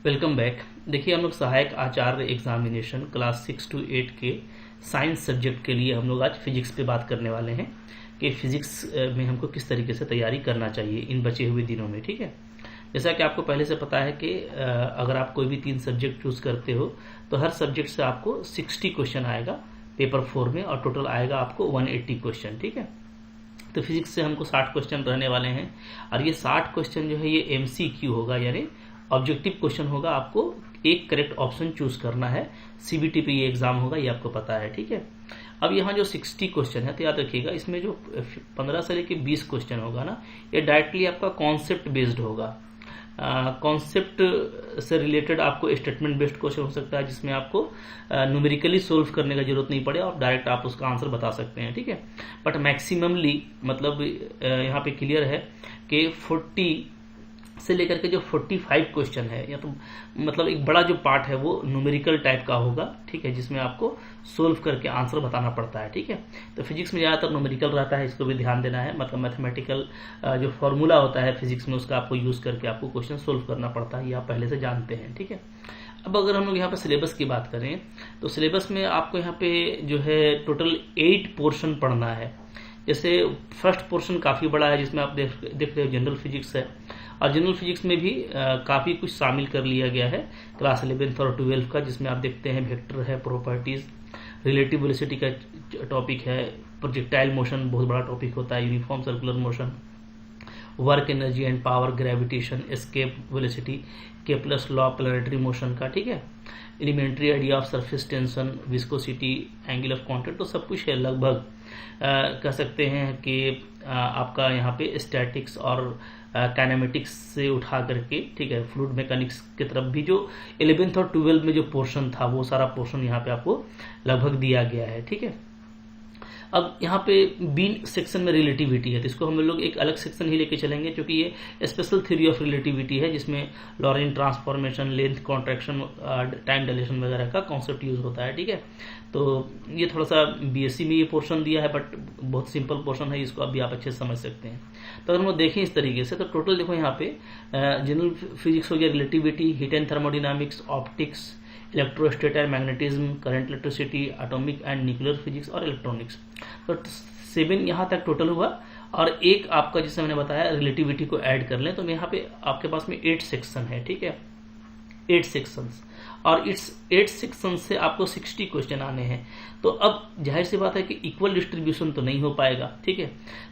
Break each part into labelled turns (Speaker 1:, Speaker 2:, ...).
Speaker 1: Welcome back. देखिए, हम लोग सहायक आचार्य एग्जामिनेशन क्लास 6 to 8 के साइंस सब्जेक्ट के लिए हम लोग आज फिजिक्स पे बात करने वाले हैं कि फिजिक्स में हमको किस तरीके से तैयारी करना चाहिए इन बचे हुए दिनों में। ठीक है, जैसा कि आपको पहले से पता है कि अगर आप कोई भी 3 सब्जेक्ट चूज करते हो तो हर सब्जेक्ट से आपको 60 क्वेश्चन आएगा पेपर 4 में और टोटल आएगा आपको 180 क्वेश्चन। ठीक है, तो फिजिक्स से हमको 60 क्वेश्चन रहने वाले हैं और ये 60 क्वेश्चन जो है ये MCQ होगा, यानी ऑब्जेक्टिव क्वेश्चन होगा। आपको एक करेक्ट ऑप्शन चूज करना है। CBT पे ये एग्जाम होगा, ये आपको पता है। ठीक है, अब यहाँ जो 60 क्वेश्चन है तो याद रखिएगा, इसमें जो 15 से लेके 20 क्वेश्चन होगा ना, ये डायरेक्टली आपका कॉन्सेप्ट बेस्ड होगा। कॉन्सेप्ट से रिलेटेड आपको स्टेटमेंट बेस्ड क्वेश्चन हो सकता है जिसमें आपको न्यूमेरिकली सोल्व करने का जरूरत नहीं पड़े और डायरेक्ट आप उसका आंसर बता सकते हैं। ठीक है, बट मैक्सिममली मतलब यहाँ पे क्लियर है कि 40 से लेकर के जो 45 क्वेश्चन है, या तो मतलब एक बड़ा जो पार्ट है वो न्यूमेरिकल टाइप का होगा। ठीक है, जिसमें आपको सोल्व करके आंसर बताना पड़ता है। ठीक है, तो फिजिक्स में ज्यादातर न्यूमेरिकल रहता है, इसको भी ध्यान देना है। मतलब मैथमेटिकल जो फॉर्मूला होता है फिजिक्स में, उसका आपको यूज करके आपको क्वेश्चन सोल्व करना पड़ता है, ये आप पहले से जानते हैं। ठीक है, अब अगर हम लोग यहाँ पे सिलेबस की बात करें तो सिलेबस में आपको यहाँ पे जो है टोटल 8 पोर्शन पढ़ना है। जैसे फर्स्ट पोर्शन काफी बड़ा है जिसमें आप देख रहे हो जनरल फिजिक्स है, और जनरल फिजिक्स में भी काफी कुछ शामिल कर लिया गया है क्लास 11th और 12th का, जिसमें आप देखते हैं वेक्टर है, प्रॉपर्टीज, रिलेटिव वेलोसिटी का टॉपिक है, प्रोजेक्टाइल मोशन बहुत बड़ा टॉपिक होता है, uniform circular motion, work energy and power, gravitation, escape velocity, Kepler's law, planetary motion का। ठीक है, elementary idea of surface tension, viscosity, angle of contact, तो सब कुछ है लगभग। कह सकते हैं कि आपका यहाँ पे स्टैटिक्स और काइनेमेटिक्स से उठा करके, ठीक है, फ्लूइड मैकेनिक्स की तरफ भी जो 11th और 12th में जो पोर्शन था वो सारा पोर्शन यहाँ पे आपको लगभग दिया गया है। ठीक है, अब यहाँ पे बी सेक्शन में रिलेटिविटी है, तो इसको हम लोग एक अलग सेक्शन ही लेके चलेंगे, क्योंकि ये स्पेशल थ्योरी ऑफ रिलेटिविटी है जिसमें Laurent transformation, length contraction, time dilation वगैरह का कॉन्सेप्ट यूज होता है। ठीक है, तो ये थोड़ा सा BSc में ये पोर्शन दिया है, बट बहुत सिंपल पोर्शन है, इसको अभी आप अच्छे से समझ सकते हैं। तो अगर हम देखें इस तरीके से तो टोटल देखो यहाँ पे जनरल फिजिक्स हो गया, relativity, heat and thermodynamics, optics, electrostat and magnetism, current electricity, atomic and nuclear physics और इलेक्ट्रॉनिक्स। तो 7 यहाँ तक टोटल हुआ, और एक आपका जिससे मैंने बताया रिलेटिविटी को ऐड कर लें तो यहाँ पे आपके पास में 8 सेक्शन है। ठीक है, 8 सेक्शंस, और इट्स 8 सेक्शन से आपको 60 क्वेश्चन आने हैं। तो अब जाहिर सी बात है कि इक्वल डिस्ट्रीब्यूशन तो नहीं हो पाएगा। ठीक है,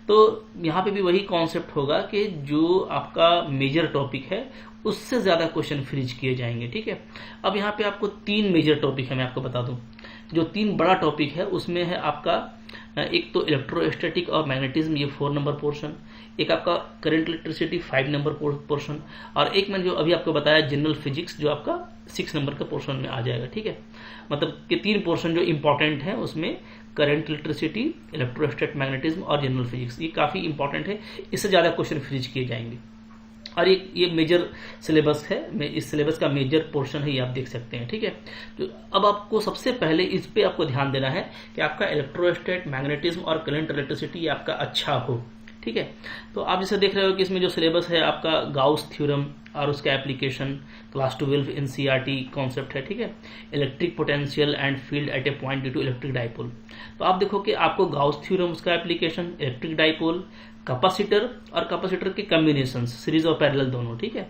Speaker 1: तो यहाँ पे भी वही कॉन्सेप्ट होगा कि जो आपका मेजर टॉपिक है उससे ज्यादा क्वेश्चन फ्रीज किए जाएंगे। ठीक है, अब यहाँ पे आपको 3 मेजर टॉपिक है, मैं आपको बता दूं। जो 3 बड़ा टॉपिक है उसमें है आपका एक तो इलेक्ट्रोस्टैटिक और मैग्नेटिज्म, ये 4 नंबर पोर्शन, एक आपका करंट इलेक्ट्रिसिटी 5 नंबर पोर्शन, और एक मैंने जो अभी आपको बताया जनरल फिजिक्स जो आपका 6 नंबर का पोर्शन में आ जाएगा। ठीक है, मतलब कि 3 पोर्शन जो इंपॉर्टेंट है उसमें करंट इलेक्ट्रिसिटी, इलेक्ट्रोस्टैटिक, मैग्नेटिज्म और जनरल फिजिक्स, ये काफी इंपॉर्टेंट है, इससे ज्यादा क्वेश्चन फ्रीज किए जाएंगे। और ये मेजर सिलेबस है, इस सिलेबस का मेजर पोर्शन है, ये आप देख सकते हैं। ठीक है, तो अब आपको सबसे पहले इस पे आपको ध्यान देना है कि आपका इलेक्ट्रोस्टैट, मैग्नेटिज्म और करंट इलेक्ट्रिसिटी आपका अच्छा हो। ठीक है, तो आप जैसे देख रहे हो कि इसमें जो सिलेबस है आपका गाउस थ्योरम और उसका एप्लीकेशन, क्लास 12 NCERT कॉन्सेप्ट है। ठीक है, electric potential and field at a point due to electric dipole. तो आप देखो कि आपको गाउस थ्योरम, उसका एप्लीकेशन, इलेक्ट्रिक डाइपोल, कैपेसिटर और कैपेसिटर के कॉम्बिनेशन, सीरीज और पैरेलल दोनों। ठीक है,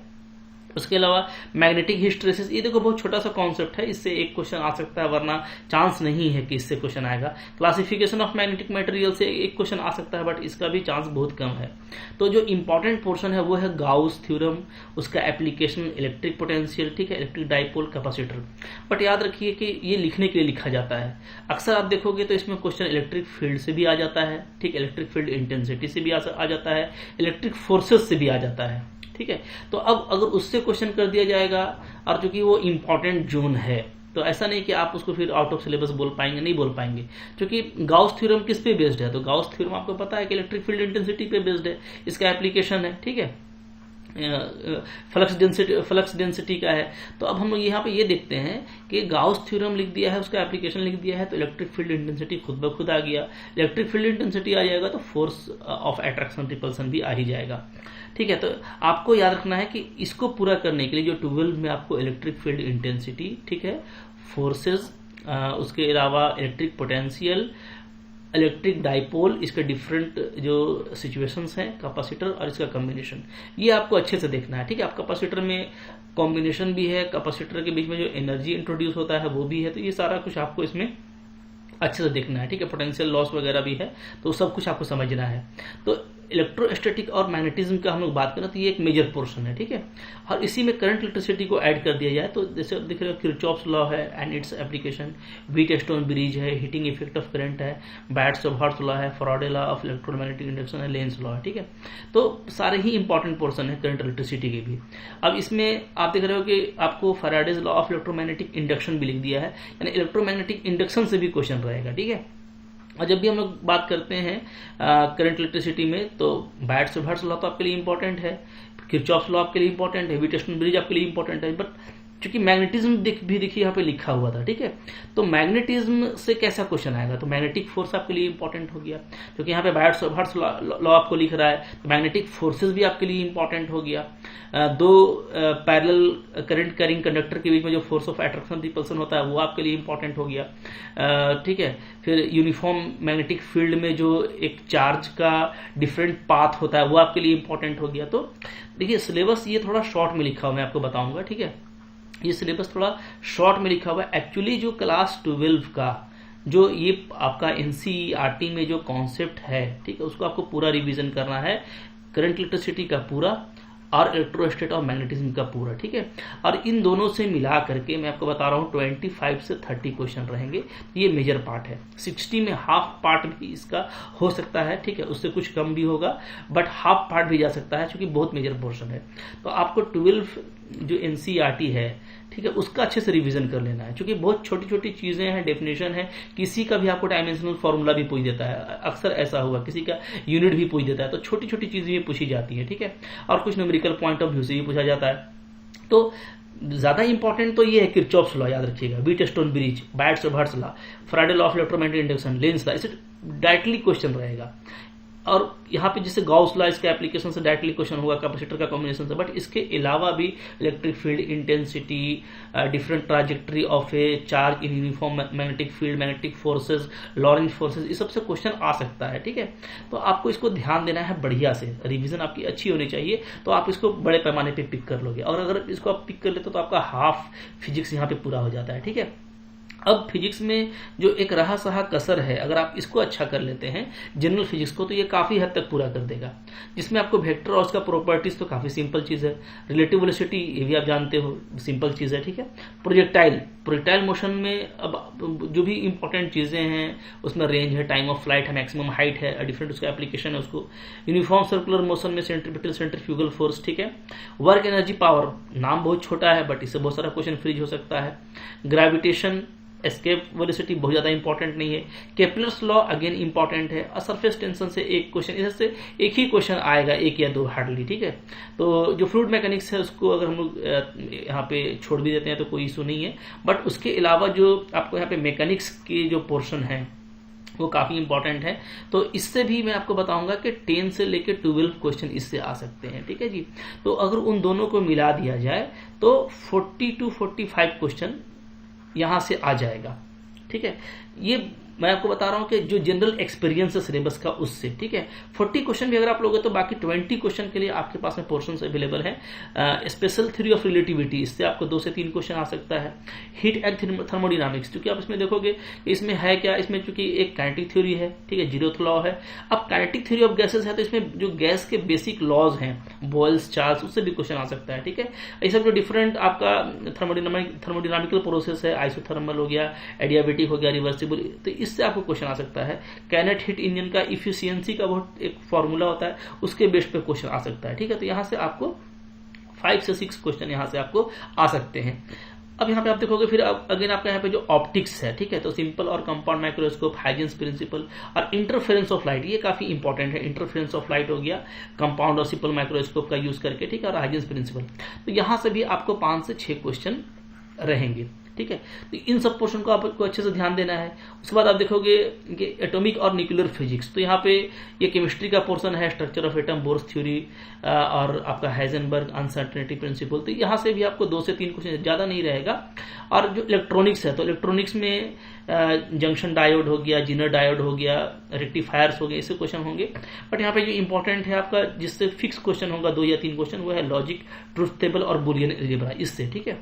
Speaker 1: उसके अलावा मैग्नेटिक हिस्टैरिसीस, ये देखो बहुत छोटा सा कॉन्सेप्ट है, इससे एक क्वेश्चन आ सकता है, वरना चांस नहीं है कि इससे क्वेश्चन आएगा। क्लासिफिकेशन ऑफ मैग्नेटिक मटेरियल से एक क्वेश्चन आ सकता है, बट इसका भी चांस बहुत कम है। तो जो इंपॉर्टेंट पोर्शन है वो है गाउस थ्योरम, उसका एप्लीकेशन, इलेक्ट्रिक पोटेंशियल, ठीक है, इलेक्ट्रिक डाइपोल, कैपेसिटर। बट याद रखिए कि ये लिखने के लिए लिखा जाता है। अक्सर आप देखोगे तो इसमें क्वेश्चन इलेक्ट्रिक फील्ड से भी आ जाता है, ठीक, इलेक्ट्रिक फील्ड इंटेंसिटी से भी आ जाता है, इलेक्ट्रिक फोर्सेस से भी आ जाता है। ठीक है, तो अब अगर उससे क्वेश्चन कर दिया जाएगा, और चूंकि वो इंपॉर्टेंट जोन है तो ऐसा नहीं कि आप उसको फिर आउट ऑफ सिलेबस बोल पाएंगे, नहीं बोल पाएंगे, क्योंकि गाउस थ्योरम किस पे बेस्ड है, तो गाउस थ्योरम आपको पता है कि इलेक्ट्रिक फील्ड इंटेंसिटी पे बेस्ड है, इसका एप्लीकेशन है। ठीक है, फ्लक्स डेंसिटी का है। तो अब हम लोग यहाँ पे ये देखते हैं कि गाउस थ्योरम लिख दिया है, उसका एप्लीकेशन लिख दिया है, तो इलेक्ट्रिक फील्ड इंटेंसिटी खुद ब खुद आ गया। इलेक्ट्रिक फील्ड इंटेंसिटी आ जाएगा तो फोर्स ऑफ अट्रैक्शन रिपल्सन भी आ ही जाएगा। ठीक है, तो आपको याद रखना है कि इसको पूरा करने के लिए जो 12 में आपको इलेक्ट्रिक फील्ड इंटेंसिटी, ठीक है, फोर्सेस, उसके अलावा इलेक्ट्रिक पोटेंशियल, इलेक्ट्रिक डाइपोल, इसके डिफरेंट जो सिचुएशंस हैं, कैपेसिटर और इसका कॉम्बिनेशन, ये आपको अच्छे से देखना है। ठीक है, आप कैपेसिटर में कॉम्बिनेशन भी है, कैपेसिटर के बीच में जो एनर्जी इंट्रोड्यूस होता है वो भी है, तो ये सारा कुछ आपको इसमें अच्छे से देखना है। ठीक है, पोटेंशियल लॉस वगैरह भी है, तो सब कुछ आपको समझना है। तो इलेक्ट्रोस्टैटिक और मैग्नेटिज्म का हम लोग बात करें तो ये एक मेजर पोर्शन है। ठीक है, और इसी में करंट इलेक्ट्रिसिटी को ऐड कर दिया जाए तो जैसे अब दिख रहे हो किरचॉफ्स लॉ है and its application, Wheatstone bridge है, हीटिंग इफेक्ट ऑफ करंट है, बैट्स-ऑफ-हॉर्स लॉ है, Faraday law of electromagnetic induction है, लेंस लॉ है। ठीक है, तो सारे ही इंपॉर्टेंट पोर्शन है करंट इलेक्ट्रिसिटी के भी। अब इसमें आप देख रहे हो कि आपको Faraday's law of electromagnetic induction भी लिख दिया है, यानी इलेक्ट्रोमैग्नेटिक इंडक्शन से भी क्वेश्चन रहेगा। ठीक है, और जब भी हम लोग बात करते हैं करंट इलेक्ट्रिसिटी में तो बैट्स-ऑफ-हॉर्स लॉ तो आपके लिए इंपॉर्टेंट है, किरचॉफ्स लॉ आपके लिए इंपॉर्टेंट है, व्हीटस्टोन ब्रिज आपके लिए इंपॉर्टेंट है, बट क्योंकि मैग्नेटिज्म भी देखिए यहाँ पे लिखा हुआ था। ठीक है, तो मैग्नेटिज्म से कैसा क्वेश्चन आएगा, तो मैग्नेटिक फोर्स आपके लिए इंपॉर्टेंट हो गया, क्योंकि यहाँ पे बैट्स-ऑफ-हॉर्स लॉ आपको लिख रहा है, तो मैग्नेटिक फोर्सेज भी आपके लिए इंपॉर्टेंट हो गया। दो पैरेलल करंट कैरिंग कंडक्टर के बीच में जो फोर्स ऑफ अट्रैक्शन रिपल्सन होता है वो आपके लिए इंपॉर्टेंट हो गया। ठीक है, फिर यूनिफॉर्म मैग्नेटिक फील्ड में जो एक चार्ज का डिफरेंट पाथ होता है वो आपके लिए इंपॉर्टेंट हो गया। तो देखिए सिलेबस ये थोड़ा शॉर्ट में लिखा हुआ मैं आपको बताऊंगा। ठीक है, ये सिलेबस थोड़ा शॉर्ट में लिखा हुआ है। एक्चुअली जो क्लास 12 का जो ये आपका एनसीईआरटी में जो कॉन्सेप्ट है, ठीक है, उसको आपको पूरा रिवीजन करना है, करंट इलेक्ट्रिसिटी का पूरा और इलेक्ट्रोस्टैट और मैग्नेटिज्म का पूरा। ठीक है, और इन दोनों से मिला करके मैं आपको बता रहा हूँ 25 से 30 क्वेश्चन रहेंगे। ये मेजर पार्ट है, 60 में हाफ पार्ट भी इसका हो सकता है। ठीक है, उससे कुछ कम भी होगा, बट हाफ पार्ट भी जा सकता है क्योंकि बहुत मेजर पोर्शन है। तो आपको 12 जो एनसीईआरटी है, ठीक है, उसका अच्छे से रिवीजन कर लेना है, क्योंकि बहुत छोटी छोटी चीजें हैं, डेफिनेशन है, किसी का भी आपको डायमेंशनल फॉर्मूला भी पूछ देता है, अक्सर ऐसा हुआ, किसी का यूनिट भी पूछ देता है, तो छोटी छोटी चीजें भी पूछी जाती है। ठीक है, और कुछ न्यूमेरिकल पॉइंट ऑफ व्यू से भी पूछा जाता है। तो ज्यादा इंपॉर्टेंट तो ये है किरचॉफ्स लॉ, याद रखिएगा, Wheatstone bridge, Biot Savart law, Faraday law of electromagnetic induction, Lenz law, इसे डायरेक्टली क्वेश्चन रहेगा। और यहाँ पे जैसे गाउस लॉ, इसके एप्लीकेशन से डायरेक्टली क्वेश्चन होगा, कैपेसिटर का कॉम्बिनेशन से, बट इसके अलावा भी electric field intensity, different trajectory of a charge in uniform magnetic field, magnetic forces, Lorentz forces, इस सबसे क्वेश्चन आ सकता है। ठीक है, तो आपको इसको ध्यान देना है बढ़िया से, रिवीजन आपकी अच्छी होनी चाहिए, तो आप इसको बड़े पैमाने पे पिक कर लोगे। और अगर इसको आप पिक कर लेते हो तो आपका हाफ फिजिक्स यहाँ पे पूरा हो जाता है। ठीक है, अब फिजिक्स में जो एक रहा सहा कसर है, अगर आप इसको अच्छा कर लेते हैं जनरल फिजिक्स को, तो ये काफी हद तक पूरा कर देगा, जिसमें आपको वेक्टर और उसका प्रॉपर्टीज तो काफी सिंपल चीज है, रिलेटिव वेलोसिटी ये भी आप जानते हो, सिंपल चीज है। ठीक है, प्रोजेक्टाइल मोशन में अब जो भी इंपॉर्टेंट चीजें हैं उसमें रेंज है, टाइम ऑफ फ्लाइट है, मैक्सिमम हाइट है, डिफरेंट उसका एप्लीकेशन है उसको, यूनिफॉर्म सर्कुलर मोशन में सेंट्रीपिटल सेंट्रीफ्यूगल फोर्स। ठीक है, वर्क एनर्जी पावर, नाम बहुत छोटा है बट इससे बहुत सारा क्वेश्चन फ्रीज हो सकता है, ग्रेविटेशन, एस्केप वेलोसिटी बहुत ज्यादा इंपॉर्टेंट नहीं है, केपलर्स लॉ अगेन इंपॉर्टेंट है, और सरफेस टेंशन से एक क्वेश्चन, इससे एक ही क्वेश्चन आएगा, एक या दो हार्डली। ठीक है, तो जो फ्लूइड मैकेनिक्स है उसको अगर हम लोग यहाँ पे छोड़ भी देते हैं तो कोई इशू नहीं है, बट उसके अलावा जो आपको यहाँ पे मैकेनिक्स की जो पोर्शन है वो काफी इंपॉर्टेंट है। तो इससे भी मैं आपको बताऊंगा कि 10 से लेकर 12 क्वेश्चन इससे आ सकते हैं। ठीक है जी, तो अगर उन दोनों को मिला दिया जाए तो 40 to 45 क्वेश्चन यहां से आ जाएगा। ठीक है, ये मैं आपको बता रहा हूं कि जो जनरल एक्सपीरियंस है सिलेबस का उससे। ठीक है, 40 क्वेश्चन भी अगर आप लोगे तो बाकी 20 क्वेश्चन के लिए आपके पास में पोर्शंस अवेलेबल है। स्पेशल थ्योरी ऑफ रिलेटिविटी, इससे आपको 2 से 3 क्वेश्चन आ सकता है। हीट एंड थर्मोडायनामिक्स, क्योंकि आप इसमें देखोगे इसमें है क्या, इसमें चूंकि एक काइनेटिक थ्योरी है, ठीक है, जीरोथ लॉ है। अब काइनेटिक थ्योरी ऑफ गैसेस है तो इसमें जो गैस के बेसिक लॉज हैं, बॉयल्स, चार्ल्स, उससे भी क्वेश्चन आ सकता है। ठीक है, ये सब जो डिफरेंट आपका थर्मोडायनामिकल प्रोसेस है, आइसोथर्मल हो गया, एडियाबेटिक हो गया, रिवर्सिबल, तो इससे आपको क्वेश्चन आ सकता है। कैनेट हीट इंजन का इफिशियंसी का बहुत एक फॉर्मूला होता है, उसके बेस पे क्वेश्चन आ सकता है। ठीक है, तो यहां से आपको 5 से 6 क्वेश्चन यहां से आपको आ सकते हैं। अब यहाँ पे आप देखोगे फिर अगेन आपका यहाँ पे जो ऑप्टिक्स है, ठीक है, तो सिंपल और कंपाउंड माइक्रोस्कोप, हाइजेंस प्रिंसिपल और इंटरफेरेंस ऑफ लाइट, ये काफी इंपॉर्टेंट है। इंटरफेरेंस ऑफ लाइट हो गया कंपाउंड और सिंपल माइक्रोस्कोप का यूज करके, ठीक है, और हाइजेंस प्रिंसिपल। तो यहाँ से भी आपको 5 से 6 क्वेश्चन रहेंगे, ठीक है। तो इन सब पोर्शन को आपको अच्छे से ध्यान देना है। उसके बाद आप देखोगे कि एटॉमिक और न्यूक्लियर फिजिक्स, तो यहाँ पे ये केमिस्ट्री का पोर्शन है, structure of atom, bourse theory और आपका हाइजेनबर्ग अनसर्टेनिटी प्रिंसिपल। तो यहाँ से भी आपको 2 से 3 क्वेश्चन, ज्यादा नहीं रहेगा। और जो इलेक्ट्रॉनिक्स है, तो इलेक्ट्रॉनिक्स में जंक्शन डायोड हो गया, जिनर डायोड हो गया, रेक्टिफायर्स हो गए, ऐसे क्वेश्चन होंगे। बट यहाँ पे जो इंपॉर्टेंट है आपका, जिससे फिक्स क्वेश्चन होगा 2 या 3 क्वेश्चन, वो है लॉजिक, ट्रुथ टेबल और बुलियन अलजेब्रा, इससे, ठीक है।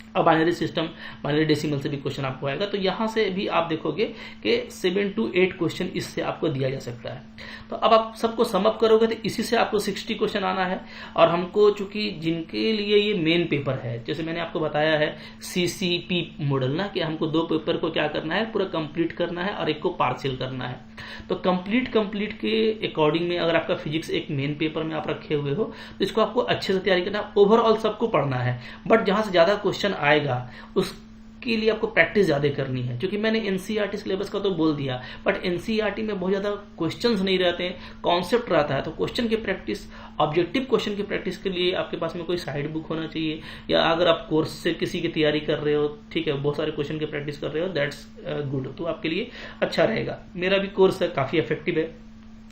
Speaker 1: अब बाइनरी सिस्टम, बाइनरी डेसिमल से भी क्वेश्चन आपको आएगा। तो यहां से भी आप देखोगे कि 7 to 8 क्वेश्चन इससे आपको दिया जा सकता है। तो अब आप सबको समअप करोगे तो इसी से आपको 60 क्वेश्चन आना है। और हमको चूंकि जिनके लिए ये मेन पेपर है, जैसे मैंने आपको बताया है CCP मॉडल ना, कि हमको 2 पेपर को क्या करना है, पूरा कंप्लीट करना है और एक को पार्शियल करना है। तो कंप्लीट के अकॉर्डिंग में अगर आपका फिजिक्स एक मेन पेपर में आप रखे हुए हो तो इसको आपको अच्छे से तैयारी करना, ओवरऑल सबको पढ़ना है। बट जहां से ज्यादा क्वेश्चन आएगा उसके लिए आपको प्रैक्टिस ज्यादा करनी है। क्योंकि मैंने एनसीईआरटी सिलेबस का तो बोल दिया, बट एनसीईआरटी में बहुत ज्यादा क्वेश्चंस नहीं रहते हैं, कॉन्सेप्ट रहता है। तो क्वेश्चन की प्रैक्टिस, ऑब्जेक्टिव क्वेश्चन की प्रैक्टिस के लिए आपके पास में कोई साइड बुक होना चाहिए, या अगर आप कोर्स से किसी की तैयारी कर रहे हो, ठीक है, बहुत सारे क्वेश्चन की प्रैक्टिस कर रहे हो, दैट्स गुड, तो आपके लिए अच्छा रहेगा। मेरा भी कोर्स है, काफी इफेक्टिव है,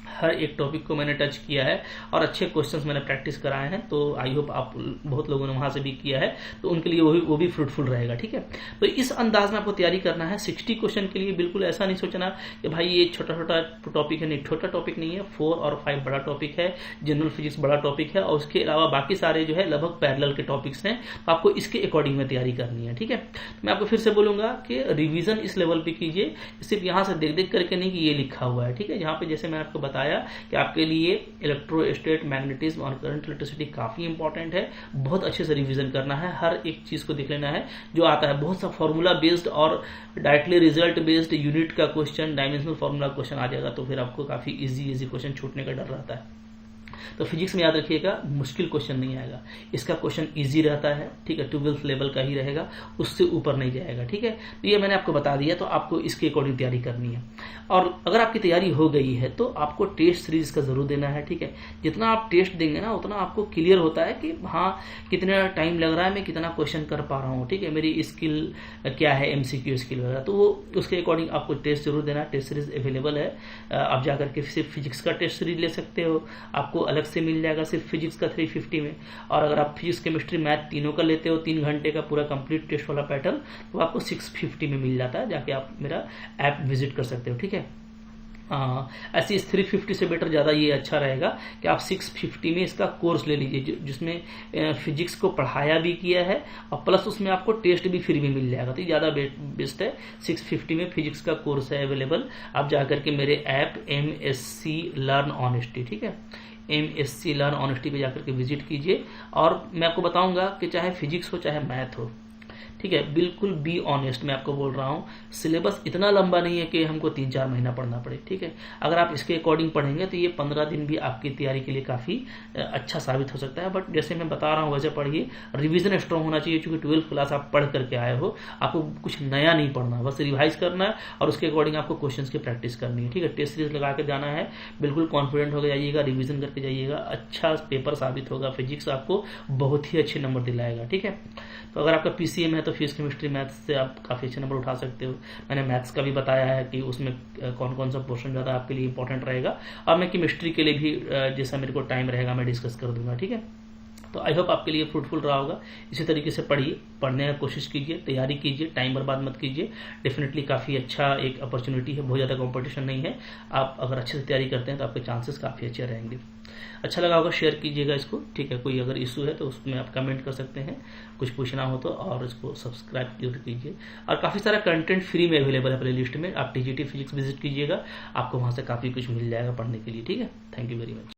Speaker 1: हर एक टॉपिक को मैंने टच किया है और अच्छे क्वेश्चंस मैंने प्रैक्टिस कराए हैं। तो आई होप आप बहुत लोगों ने वहां से भी किया है, तो उनके लिए वो भी फ्रूटफुल रहेगा, ठीक है। तो इस अंदाज में आपको तैयारी करना है 60 क्वेश्चन के लिए। बिल्कुल ऐसा नहीं सोचना कि भाई ये छोटा छोटा टॉपिक है, नहीं, छोटा टॉपिक नहीं है, 4 और 5 बड़ा टॉपिक है, जनरल फिजिक्स बड़ा टॉपिक है, और उसके अलावा बाकी सारे जो है लगभग पैरेलल के टॉपिक्स हैं। तो आपको इसके अकॉर्डिंग में तैयारी करनी है, ठीक है। मैं आपको फिर से बोलूंगा कि रिविजन इस लेवल पे कीजिए, सिर्फ यहां से देख देख करके नहीं कि ये लिखा हुआ है, ठीक है। जहां पे जैसे मैं आपको बताया कि आपके लिए इलेक्ट्रोस्टेट, मैग्नेटिज्म और करंट इलेक्ट्रिसिटी काफी इंपॉर्टेंट है, बहुत अच्छे से रिवीजन करना है, हर एक चीज को देख लेना है जो आता है। बहुत सा फॉर्मूला बेस्ड और डायरेक्टली रिजल्ट बेस्ड यूनिट का क्वेश्चन, डायमेंशनल फॉर्मूला क्वेश्चन आ जाएगा, तो फिर आपको काफी इजी क्वेश्चन छूटने का डर रहता है। तो फिजिक्स में याद रखिएगा, मुश्किल क्वेश्चन नहीं आएगा, इसका क्वेश्चन इजी रहता है, ठीक है, 12th लेवल का ही रहेगा, उससे ऊपर नहीं जाएगा, ठीक है। तो ये मैंने आपको बता दिया, तो आपको इसके अकॉर्डिंग तैयारी करनी है। और अगर आपकी तैयारी हो गई है तो आपको टेस्ट सीरीज का जरूर देना है, ठीक है। जितना आप टेस्ट देंगे ना, उतना आपको क्लियर होता है कि हाँ कितना टाइम लग रहा है, मैं कितना क्वेश्चन कर पा रहा हूँ, ठीक है, मेरी स्किल क्या है, MCQ स्किल वगैरह, तो वो उसके अकॉर्डिंग आपको टेस्ट जरूर देना। टेस्ट सीरीज अवेलेबल है, आप जाकर के सिर्फ फिजिक्स का टेस्ट सीरीज ले सकते हो, आपको अलग से मिल जाएगा सिर्फ फिजिक्स का 350 में। और अगर आप फिजिक्स, केमिस्ट्री, मैथ तीनों का लेते हो, 3 घंटे का पूरा कंप्लीट टेस्ट वाला पैटर्न, तो आपको 650 में मिल जाता है, जाके आप मेरा ऐप विजिट कर सकते हो, ठीक है। ऐसे इस 350 से बेटर ज्यादा ये अच्छा रहेगा कि आप 650 में इसका कोर्स ले लीजिए, जिसमें फिजिक्स को पढ़ाया भी किया है और प्लस उसमें आपको टेस्ट भी फ्री में मिल जाएगा, तो ज्यादा बेस्ट है। 650 में फिजिक्स का कोर्स है अवेलेबल, आप जाकर के मेरे ऐप MSc लर्न ऑनेस्टी, ठीक है, MSc लर्न ऑनेस्टी पे जाकर के विजिट कीजिए। और मैं आपको बताऊंगा कि चाहे फिजिक्स हो चाहे मैथ हो, ठीक है, बिल्कुल बी ऑनेस्ट, मैं आपको बोल रहा हूँ, सिलेबस इतना लंबा नहीं है कि हमको 3-4 महीना पढ़ना पड़े, ठीक है। अगर आप इसके अकॉर्डिंग पढ़ेंगे तो ये 15 दिन भी आपकी तैयारी के लिए काफी अच्छा साबित हो सकता है। बट जैसे मैं बता रहा हूँ वैसे पढ़िए, रिवीजन स्ट्रॉन्ग होना चाहिए, क्योंकि 12th क्लास आप पढ़ करके आए हो, आपको कुछ नया नहीं पढ़ना, बस रिवाइज करना है और उसके अकॉर्डिंग आपको क्वेश्चन की प्रैक्टिस करनी है, ठीक है। टेस्ट सीरीज लगा के जाना है, बिल्कुल कॉन्फिडेंट होकर जाइएगा, रिविजन करके जाइएगा, अच्छा पेपर साबित होगा। फिजिक्स आपको बहुत ही अच्छे नंबर दिलाएगा, ठीक है। तो अगर आपका PCM है तो फिजिक्स, केमिस्ट्री, मैथ्स से आप काफी अच्छे नंबर उठा सकते हो। मैंने मैथ्स का भी बताया है कि उसमें कौन कौन सा पोर्शन ज्यादा आपके लिए इंपॉर्टेंट रहेगा, और मैं केमिस्ट्री के लिए भी जैसा मेरे को टाइम रहेगा मैं डिस्कस कर दूंगा, ठीक है। तो आई होप आपके लिए फ्रूटफुल रहा होगा। इसी तरीके से पढ़िए, पढ़ने का कोशिश कीजिए, तैयारी कीजिए, टाइम बर्बाद मत कीजिए। डेफिनेटली काफी अच्छा एक अपॉर्चुनिटी है, बहुत ज्यादा कंपटीशन नहीं है। आप अगर अच्छे से तैयारी करते हैं तो आपके चांसेस काफी अच्छे रहेंगे। अच्छा लगा होगा शेयर कीजिएगा इसको, ठीक है। कोई अगर इशू है तो उसमें आप कमेंट कर सकते हैं, कुछ पूछना हो तो, और इसको सब्सक्राइब जरूर कीजिए। और काफी सारा कंटेंट फ्री में अवेलेबल है प्लेलिस्ट में, आप TGT फिजिक्स विजिट कीजिएगा, आपको वहां से काफी कुछ मिल जाएगा पढ़ने के लिए, ठीक है। Thank you very much.